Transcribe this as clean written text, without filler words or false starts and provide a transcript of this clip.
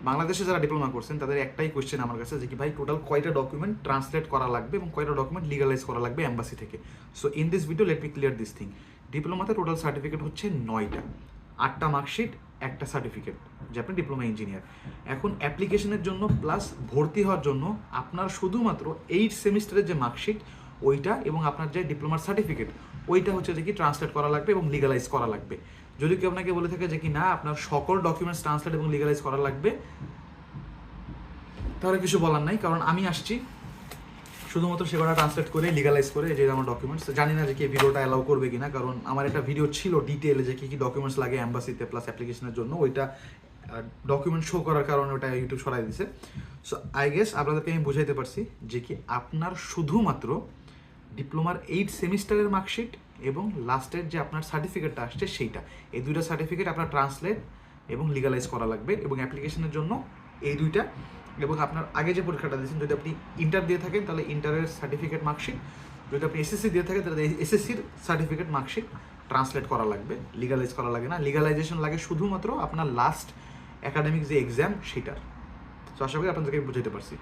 বাংলাদেশে যারা ডিপ্লোমা করছেন তাদের একটাই কোয়েশ্চেন আমার কাছে যে কি ভাই টোটাল কয়টা ডকুমেন্ট ট্রান্সলেট করা লাগবে এবং কয়টা ডকুমেন্ট লিগালাইজ করা লাগবে এম্বাসি থেকে। So in this video let me clear this thing. ডিপ্লোমাতে টোটাল সার্টিফিকেট হচ্ছে 9টা, 8টা মার্কশিট, একটা সার্টিফিকেট যে আপনি ডিপ্লোমা ইঞ্জিনিয়ার। এখন অ্যাপ্লিকেশনের জন্য প্লাস ভর্তি হওয়ার জন্য আপনার শুধুমাত্র 8 সেমিস্টারের যে মার্কশিট ওইটা এবং আপনার যে ডিপ্লোমার সার্টিফিকেট ওইটা হচ্ছে যে কি ট্রান্সলেট করা লাগবে এবং লিগালাইজ করা লাগবে। যদি কেউ আপনাকে বলে থাকে যে কি না আপনার সকল ডকুমেন্টস ট্রান্সলেট এবং লিগালাইজ করা লাগবে, তাহলে কিছু বলার নাই, কারণ আমি আসছি শুধুমাত্র সেগুলো ট্রান্সলেট করে লিগালাইজ করে যে আমার ডকুমেন্টস। জানি না যে কি ভিডিওটা অ্যালাউ করবে কিনা, কারণ আমার একটা ভিডিও ছিল ডিটেলে যে কী কী ডকুমেন্টস লাগে অ্যাম্বাসিতে প্লাস অ্যাপ্লিকেশনের জন্য, ওইটা ডকুমেন্ট শো করার কারণে ওটা ইউটিউব সরাই দিছে। সো আই গেস আপনাদেরকে আমি বুঝাইতে পারছি যে কি আপনার শুধুমাত্র ডিপ্লোমার 8 সেমিস্টারের মার্কশিট এবং লাস্টের যে আপনার সার্টিফিকেটটা আসছে সেইটা, এই দুইটা সার্টিফিকেট আপনার ট্রান্সলেট এবং লিগালাইজ করা লাগবে এবং অ্যাপ্লিকেশনের জন্য এই দুইটা। এবং আপনার আগে যে পরীক্ষাটা দিয়েছেন যদি আপনি ইন্টার দিয়ে থাকেন তাহলে ইন্টারের সার্টিফিকেট মার্কশিট, যদি আপনি এসএসসি দিয়ে থাকেন তাহলে এসএসসির সার্টিফিকেট মার্কশিট ট্রান্সলেট করা লাগবে, লিগালাইজ করা লাগে না। লিগালাইজেশন লাগে শুধুমাত্র আপনার লাস্ট একাডেমিক যে এক্সাম সেটার। সো আশা করি আপনাদেরকে বুঝাইতে পারছি।